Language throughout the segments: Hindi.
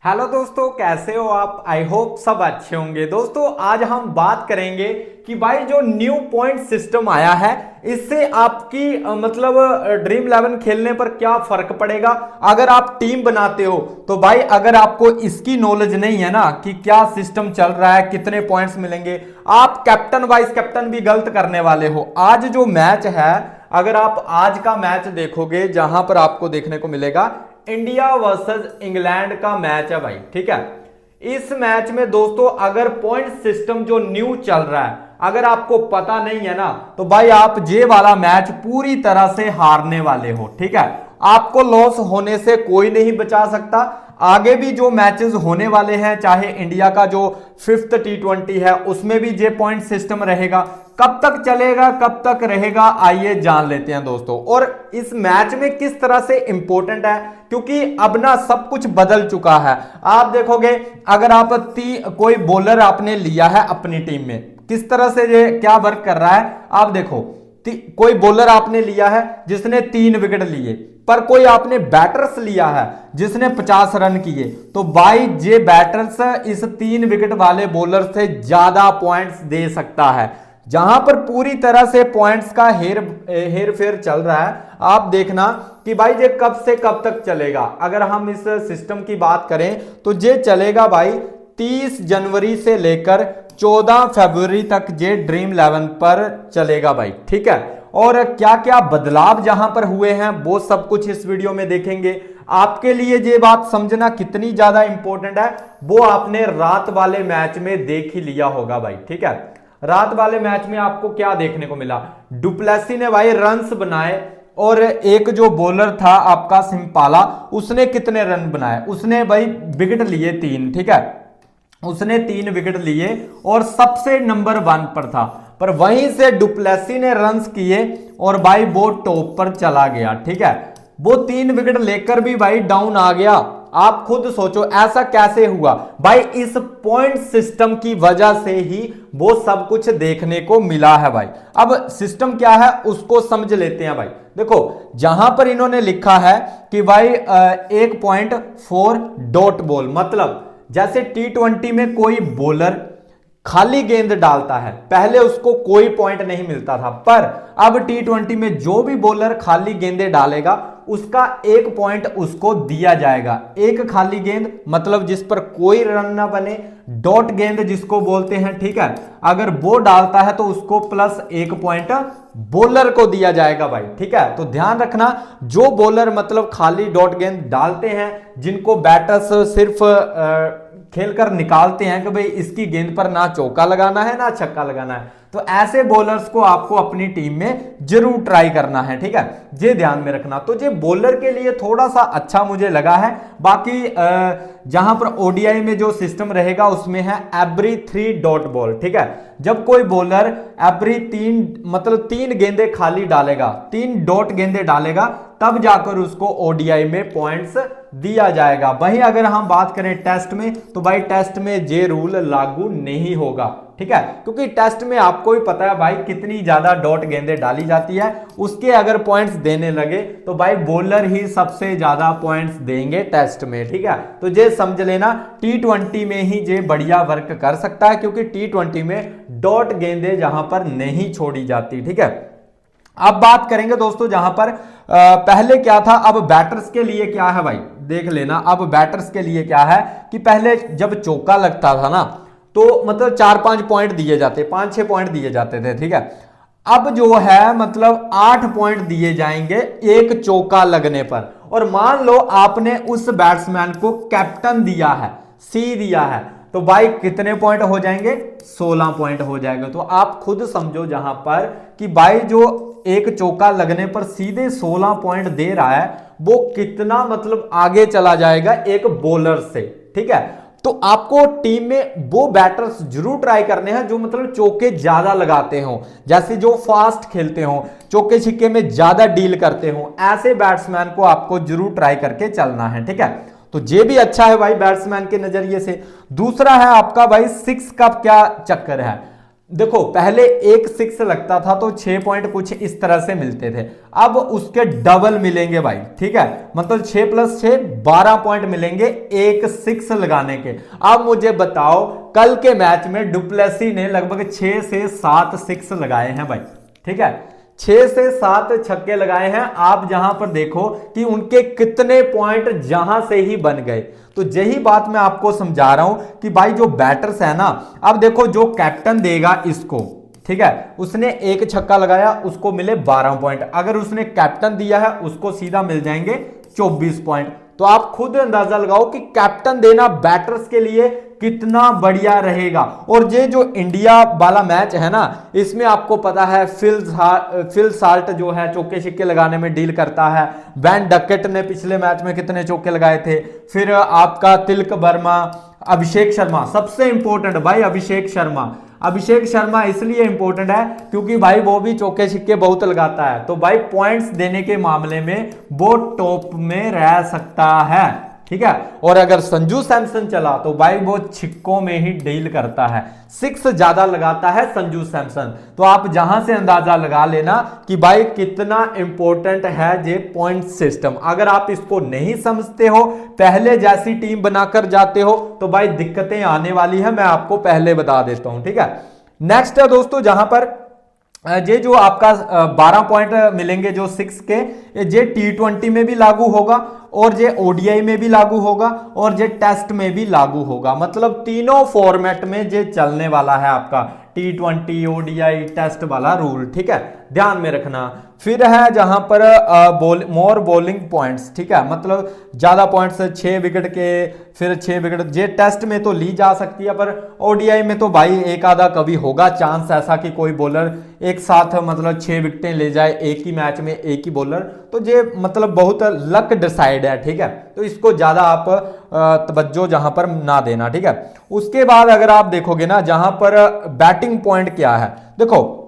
हेलो दोस्तों, कैसे हो आप। आई होप सब अच्छे होंगे। दोस्तों आज हम बात करेंगे कि भाई जो न्यू पॉइंट सिस्टम आया है इससे आपकी मतलब ड्रीम 11 खेलने पर क्या फर्क पड़ेगा। अगर आप टीम बनाते हो तो भाई अगर आपको इसकी नॉलेज नहीं है ना कि क्या सिस्टम चल रहा है, कितने पॉइंट्स मिलेंगे, आप कैप्टन वाइस कैप्टन भी गलत करने वाले हो। आज जो मैच है, अगर आप आज का मैच देखोगे जहां पर आपको देखने को मिलेगा इंडिया वर्सेस इंग्लैंड का मैच है भाई, ठीक है। इस मैच में दोस्तों अगर पॉइंट सिस्टम जो न्यू चल रहा है अगर आपको पता नहीं है ना तो भाई आप ये वाला मैच पूरी तरह से हारने वाले हो, ठीक है। आपको लॉस होने से कोई नहीं बचा सकता। आगे भी जो मैचेस होने वाले हैं, चाहे इंडिया का जो 5th T20 है उसमें भी ये पॉइंट सिस्टम रहेगा। कब तक चलेगा, कब तक रहेगा, आइए जान लेते हैं दोस्तों। और इस मैच में किस तरह से इंपॉर्टेंट है, क्योंकि अब ना सब कुछ बदल चुका है। आप देखोगे अगर आप कोई बॉलर आपने लिया है अपनी टीम में, किस तरह से ये क्या वर्क कर रहा है। आप देखो कोई बॉलर आपने लिया है जिसने 3 विकेट लिए, पर कोई आपने बैटर्स लिया है जिसने 50 रन किए, तो भाई ये बैटर्स इस 3 विकेट वाले बॉलर से ज्यादा पॉइंट्स दे सकता है। जहां पर पूरी तरह से पॉइंट्स का हेर फेर चल रहा है। आप देखना कि भाई ये कब से कब तक चलेगा। अगर हम इस सिस्टम की बात करें तो ये चलेगा भाई 30 जनवरी से लेकर 14 फरवरी तक ये ड्रीम 11 पर चलेगा भाई, ठीक है। और क्या क्या बदलाव जहां पर हुए हैं वो सब कुछ इस वीडियो में देखेंगे। आपके लिए ये बात समझना कितनी ज्यादा इंपॉर्टेंट है वो आपने रात वाले मैच में देख ही लिया होगा भाई, ठीक है। रात वाले मैच में आपको क्या देखने को मिला, डुप्लेसी ने भाई रन्स बनाए और एक जो बॉलर था आपका सिंपाला, उसने कितने रन बनाए, उसने भाई विकेट लिए 3, ठीक है। उसने 3 विकेट लिए और सबसे नंबर 1 पर था, पर वहीं से डुप्लेसी ने रन्स किए और भाई वो टॉप पर चला गया, ठीक है। वो 3 विकेट लेकर भी भाई डाउन आ गया। आप खुद सोचो ऐसा कैसे हुआ भाई। इस पॉइंट सिस्टम की वजह से ही वो सब कुछ देखने को मिला है भाई। अब सिस्टम क्या है उसको समझ लेते हैं भाई। देखो जहां पर इन्होंने लिखा है कि भाई 1.4 डॉट बॉल, मतलब जैसे T20 में कोई बॉलर खाली गेंद डालता है, पहले उसको कोई पॉइंट नहीं मिलता था, पर अब T20 में जो भी बॉलर खाली गेंदें डालेगा उसका 1 पॉइंट उसको दिया जाएगा। एक खाली गेंद मतलब जिस पर कोई रन ना बने, डॉट गेंद जिसको बोलते हैं, ठीक है। अगर वो डालता है तो उसको प्लस 1 पॉइंट बॉलर को दिया जाएगा भाई, ठीक है। तो ध्यान रखना जो बॉलर मतलब खाली डॉट गेंद डालते हैं, जिनको बैटर्स सिर्फ खेलकर निकालते हैं कि भाई इसकी गेंद पर ना चौका लगाना है ना छक्का लगाना है, तो ऐसे बॉलर्स को आपको अपनी टीम में जरूर ट्राई करना है, ठीक है। ये ध्यान में रखना। तो ये बॉलर के लिए थोड़ा सा अच्छा मुझे लगा है। बाकी जहां पर ओडीआई में जो सिस्टम रहेगा उसमें है एवरी 3 डॉट बॉल, ठीक है। जब कोई बॉलर एवरी 3 मतलब 3 गेंदे खाली डालेगा, 3 डॉट गेंदे डालेगा, तब जाकर उसको ओडीआई में पॉइंट्स दिया जाएगा। वहीं अगर हम बात करें टेस्ट में तो भाई टेस्ट में ये रूल लागू नहीं होगा, ठीक है। क्योंकि टेस्ट में आपको भी पता है भाई कितनी ज्यादा डॉट गेंदें डाली जाती है, उसके अगर पॉइंट्स देने लगे तो भाई बॉलर ही सबसे ज्यादा पॉइंट्स देंगे टेस्ट में, ठीक है। तो ये समझ लेना T20 में ही ये बढ़िया वर्क कर सकता है, क्योंकि T20 में डॉट गेंदें जहां पर नहीं छोड़ी जाती, ठीक है। अब बात करेंगे दोस्तों जहां पर पहले क्या था, अब बैटर्स के लिए क्या है भाई देख लेना। अब बैटर्स के लिए क्या है कि पहले जब चौका लगता था ना तो मतलब 4-5 पॉइंट दिए जाते, 5-6 पॉइंट दिए जाते थे, ठीक है। अब जो है मतलब 8 पॉइंट दिए जाएंगे एक चौका लगने पर। और मान लो आपने उस बैट्समैन को कैप्टन दिया है, सी दिया है, तो भाई कितने पॉइंट हो जाएंगे, 16 पॉइंट हो जाएगा। तो आप खुद समझो जहां पर कि भाई जो एक चौका लगने पर सीधे 16 पॉइंट दे रहा है वो कितना मतलब आगे चला जाएगा एक बॉलर से, ठीक है। तो आपको टीम में वो बैटर्स जरूर ट्राई करने हैं जो मतलब चौके ज्यादा लगाते हो, जैसे जो फास्ट खेलते हो, चौके छिक्के में ज्यादा डील करते हो, ऐसे बैट्समैन को आपको जरूर ट्राई करके चलना है, ठीक है। तो ये भी अच्छा है भाई बैट्समैन के नजरिए से। दूसरा है आपका भाई 6 का क्या चक्कर है। देखो पहले एक 6 लगता था तो 6 पॉइंट कुछ इस तरह से मिलते थे, अब उसके डबल मिलेंगे भाई, ठीक है। मतलब 6 + 6 12 पॉइंट मिलेंगे एक 6 लगाने के। अब मुझे बताओ, कल के मैच में डुप्लेसी ने लगभग 6 से 7 6 लगाए हैं भाई, ठीक है, 6 से 7 छक्के लगाए हैं। आप जहां पर देखो कि उनके कितने पॉइंट जहां से ही बन गए। तो यही बात मैं आपको समझा रहा हूं कि भाई जो बैटर्स है ना, अब देखो जो कैप्टन देगा इसको, ठीक है, उसने एक छक्का लगाया उसको मिले 12 पॉइंट, अगर उसने कैप्टन दिया है उसको सीधा मिल जाएंगे 24 पॉइंट। तो आप खुद अंदाजा लगाओ कि कैप्टन देना बैटर्स के लिए कितना बढ़िया रहेगा। और ये जो इंडिया वाला मैच है ना, इसमें आपको पता है फिल साल्ट जो है चौके छिक्के लगाने में डील करता है। वैन डकेट ने पिछले मैच में कितने चौके लगाए थे। फिर आपका तिलक वर्मा, अभिषेक शर्मा, सबसे इंपॉर्टेंट भाई अभिषेक शर्मा इसलिए इंपॉर्टेंट है क्योंकि भाई वो भी चौके छिक्के बहुत लगाता है। तो भाई पॉइंट्स देने के मामले में वो टॉप में रह सकता है, ठीक है। और अगर संजू सैमसन चला तो भाई वो छिक्कों में ही डील करता है, 6 ज्यादा लगाता है संजू सैमसन। तो आप जहां से अंदाजा लगा लेना कि भाई कितना इंपॉर्टेंट है ये पॉइंट सिस्टम। अगर आप इसको नहीं समझते हो, पहले जैसी टीम बनाकर जाते हो, तो भाई दिक्कतें आने वाली है, मैं आपको पहले बता देता हूं, ठीक है। नेक्स्ट है दोस्तों, जहां पर ये जो आपका 12 पॉइंट मिलेंगे जो 6 के, ये T20 में भी लागू होगा और ये ODI में भी लागू होगा और ये टेस्ट में भी लागू होगा। मतलब तीनों फॉर्मेट में ये चलने वाला है आपका T20 ODI टेस्ट वाला रूल, ठीक है, ध्यान में रखना। फिर है जहां पर मोर बॉलिंग पॉइंट्स, ठीक है, मतलब ज्यादा पॉइंट्स 6 विकेट के, फिर 6 विकेट ये टेस्ट में तो ली जा सकती है, पर ODI में तो भाई एक आधा कभी होगा चांस ऐसा कि कोई बॉलर एक साथ मतलब 6 विकेटें ले जाए एक ही मैच में, एक ही बॉलर। तो ये मतलब बहुत लक डिसाइड है, ठीक है, तो इसको ज्यादा आप तवज्जो जहां पर ना देना, ठीक है। उसके बाद अगर आप देखोगे ना, जहां पर बैटिंग पॉइंट क्या है, देखो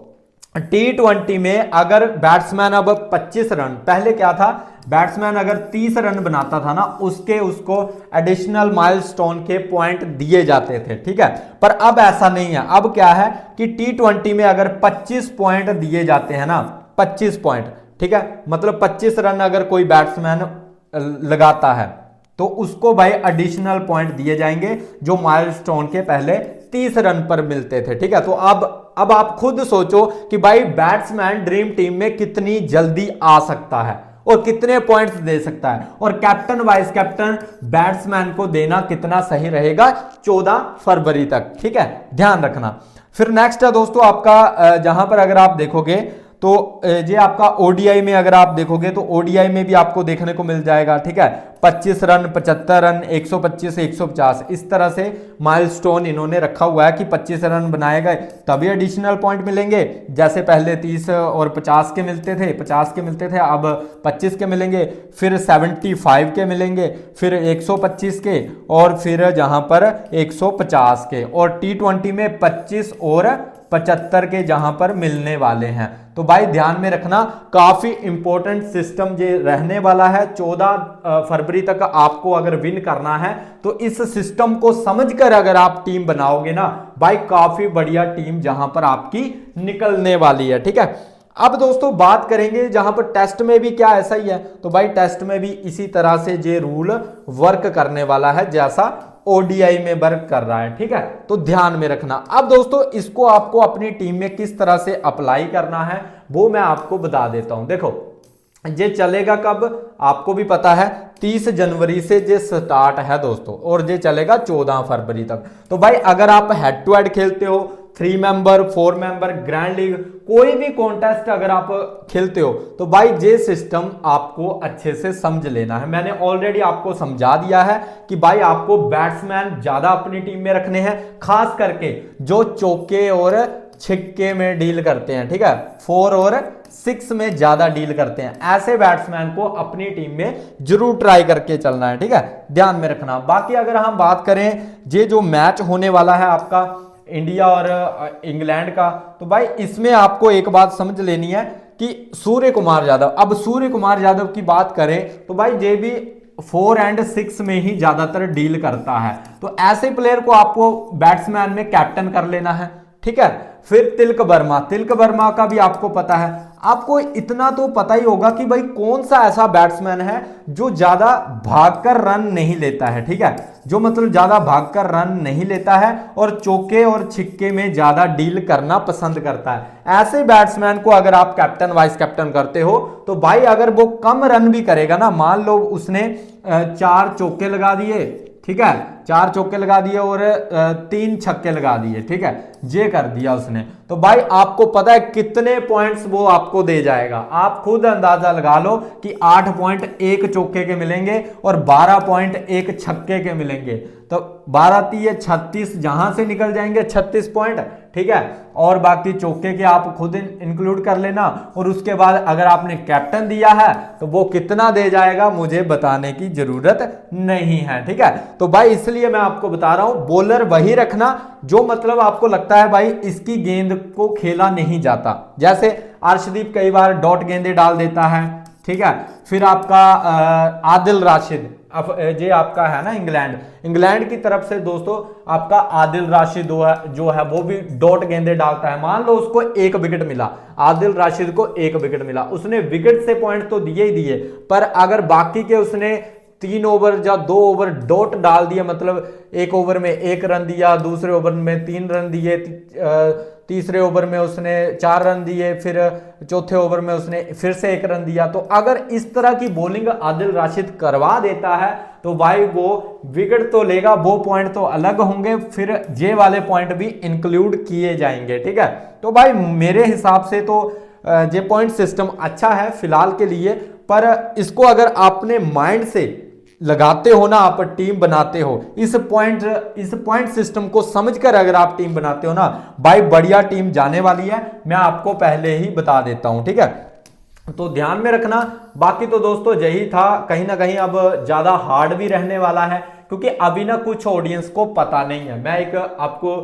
T20 में अगर बैट्समैन अब 25 रन, पहले क्या था, बैट्समैन अगर 30 रन बनाता था ना, उसको एडिशनल माइलस्टोन के पॉइंट दिए जाते थे, ठीक है। पर अब ऐसा नहीं है, अब क्या है कि T20 में अगर 25 पॉइंट दिए जाते हैं ना, 25 पॉइंट, ठीक है, मतलब 25 रन अगर कोई बैट्समैन लगाता है तो उसको भाई एडिशनल पॉइंट दिए जाएंगे जो माइलस्टोन के पहले 30 रन पर मिलते थे, ठीक है। तो अब आप खुद सोचो कि भाई बैट्समैन ड्रीम टीम में कितनी जल्दी आ सकता है और कितने पॉइंट्स दे सकता है, और कैप्टन वाइस कैप्टन बैट्समैन को देना कितना सही रहेगा 14 फरवरी तक, ठीक है, ध्यान रखना। फिर नेक्स्ट है दोस्तों आपका, जहां पर अगर आप देखोगे तो ये आपका ODI में अगर आप देखोगे तो ODI में भी आपको देखने को मिल जाएगा, ठीक है, 25 रन, 75 रन, 125, 150, इस तरह से माइलस्टोन इन्होंने रखा हुआ है कि 25 रन बनाए गए तभी एडिशनल पॉइंट मिलेंगे। जैसे पहले 30 और 50 के मिलते थे, अब 25 के मिलेंगे, फिर 75 के मिलेंगे, फिर 125 के, और फिर जहां पर 150 के, और T20 में 25 और 75 के जहां पर मिलने वाले हैं। तो भाई ध्यान में रखना, काफी इंपॉर्टेंट सिस्टम ये रहने वाला है। 14 फरवरी तक आपको अगर विन करना है तो इस सिस्टम को समझकर अगर आप टीम बनाओगे ना भाई, काफी बढ़िया टीम जहां पर आपकी निकलने वाली है, ठीक है। अब दोस्तों बात करेंगे जहां पर टेस्ट में भी क्या ऐसा ही है, तो भाई टेस्ट में भी इसी तरह से ये रूल वर्क करने वाला है जैसा ODI में वर्क कर रहा है, ठीक है, तो ध्यान में रखना। अब दोस्तों इसको आपको अपनी टीम में किस तरह से अप्लाई करना है वो मैं आपको बता देता हूं। देखो ये चलेगा कब, आपको भी पता है 30 जनवरी से ये स्टार्ट है दोस्तों, और ये चलेगा 14 फरवरी तक। तो भाई अगर आप हेड टू हेड खेलते हो, 3 मेंबर 4 मेंबर ग्रैंड लीग, कोई भी कॉन्टेस्ट अगर आप खेलते हो, तो भाई ये सिस्टम आपको अच्छे से समझ लेना है। मैंने ऑलरेडी आपको समझा दिया है कि भाई आपको बैट्समैन ज्यादा अपनी टीम में रखने हैं, खास करके जो चौके और छिक्के में डील करते हैं, ठीक है, 4 और 6 में ज्यादा डील करते हैं, ऐसे बैट्समैन को अपनी टीम में जरूर ट्राई करके चलना है, ठीक है, ध्यान में रखना। बाकी अगर हम बात करें ये जो मैच होने वाला है आपका इंडिया और इंग्लैंड का, तो भाई इसमें आपको एक बात समझ लेनी है कि सूर्य कुमार यादव, अब सूर्य कुमार यादव की बात करें तो भाई ये भी 4 और 6 में ही ज्यादातर डील करता है। तो ऐसे प्लेयर को आपको बैट्समैन में कैप्टन कर लेना है, ठीक है। फिर तिलक वर्मा का भी आपको पता है। आपको इतना तो पता ही होगा कि भाई कौन सा ऐसा बैट्समैन है जो ज्यादा भागकर रन नहीं लेता है, ठीक है, जो मतलब ज्यादा भागकर रन नहीं लेता है और चौके और छिक्के में ज्यादा डील करना पसंद करता है। ऐसे बैट्समैन को अगर आप कैप्टन वाइस कैप्टन करते हो तो भाई अगर वो कम रन भी करेगा ना, मान लो उसने 4 चौके लगा दिए, ठीक है, 4 चौके लगा दिए और 3 छक्के लगा दिए, ठीक है, ये कर दिया उसने, तो भाई आपको पता है कितने पॉइंट्स वो आपको दे जाएगा। आप खुद अंदाजा लगा लो कि 8 पॉइंट एक चौके के मिलेंगे और 12 पॉइंट एक छक्के के मिलेंगे, तो 12 3 36 जहां से निकल जाएंगे 36 पॉइंट, ठीक है, और बाकी चौके के आप खुद इंक्लूड कर लेना। और उसके बाद अगर आपने कैप्टन दिया है तो वो कितना दे जाएगा मुझे बताने की जरूरत नहीं है, ठीक है। तो भाई इसलिए मैं आपको बता रहा हूं बॉलर वही रखना जो मतलब आपको लगता है भाई इसकी गेंद को खेला नहीं जाता। जैसे अर्शदीप कई बार डॉट गेंदें डाल देता है, ठीक है, फिर आपका आदिल राशिद, अब ये आपका है ना इंग्लैंड की तरफ से दोस्तों आपका आदिल राशिद जो है वो भी डॉट गेंदे डालता है। मान लो उसको 1 विकेट मिला, आदिल राशिद को 1 विकेट मिला, उसने विकेट से पॉइंट तो दिए ही दिए, पर अगर बाकी के उसने 3 ओवर या 2 ओवर डॉट डाल दिया, मतलब 1 ओवर में 1 रन दिया, दूसरे ओवर में 3 रन दिए, तीसरे ओवर में उसने 4 रन दिए, फिर चौथे ओवर में उसने फिर से 1 रन दिया, तो अगर इस तरह की बॉलिंग आदिल राशिद करवा देता है तो भाई वो विकेट तो लेगा, वो पॉइंट तो अलग होंगे, फिर जे वाले पॉइंट भी इंक्लूड किए जाएंगे, ठीक है। तो भाई मेरे हिसाब से तो जे पॉइंट सिस्टम अच्छा है फिलहाल के लिए, पर इसको अगर आपने माइंड से लगाते हो ना, आप टीम बनाते हो, इस पॉइंट सिस्टम को समझकर अगर आप टीम बनाते हो ना भाई, बढ़िया टीम जाने वाली है, मैं आपको पहले ही बता देता हूं, ठीक है, तो ध्यान में रखना। बाकी तो दोस्तों यही था, कहीं ना कहीं अब ज्यादा हार्ड भी रहने वाला है क्योंकि अभी ना कुछ ऑडियंस को पता नहीं है। मैं एक आपको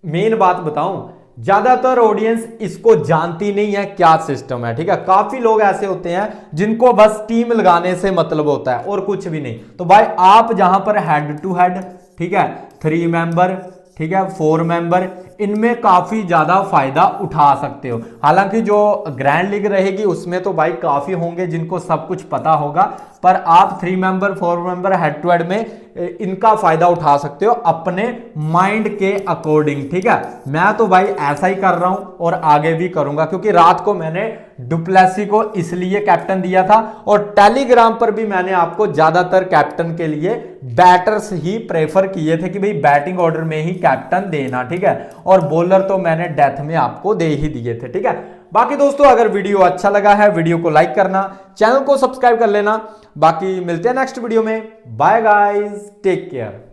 मेन बात बताऊं, ज्यादातर ऑडियंस इसको जानती नहीं है क्या सिस्टम है, ठीक है। काफी लोग ऐसे होते हैं जिनको बस टीम लगाने से मतलब होता है और कुछ भी नहीं। तो भाई आप जहां पर हेड टू हेड, ठीक है, 3 मेंबर, ठीक है, 4 मेंबर, इनमें काफी ज्यादा फायदा उठा सकते हो। हालांकि जो ग्रैंड लीग रहेगी उसमें तो भाई काफी होंगे जिनको सब कुछ पता होगा, पर आप 3 member 4 member head to head में इनका फायदा उठा सकते हो अपने माइंड के अकॉर्डिंग, ठीक है। मैं तो भाई ऐसा ही कर रहा हूं और आगे भी करूंगा, क्योंकि रात को मैंने डुप्लेसी को इसलिए कैप्टन दिया था और टेलीग्राम पर भी मैंने आपको ज्यादातर कैप्टन के लिए बैटर्स ही प्रेफर किए थे कि भाई बैटिंग ऑर्डर में ही कैप्टन देना, ठीक है, और बॉलर तो मैंने डेथ में आपको दे ही दिए थे, ठीक है। बाकी दोस्तों अगर वीडियो अच्छा लगा है वीडियो को लाइक करना, चैनल को सब्सक्राइब कर लेना। बाकी मिलते हैं नेक्स्ट वीडियो में, बाय गाइस, टेक केयर।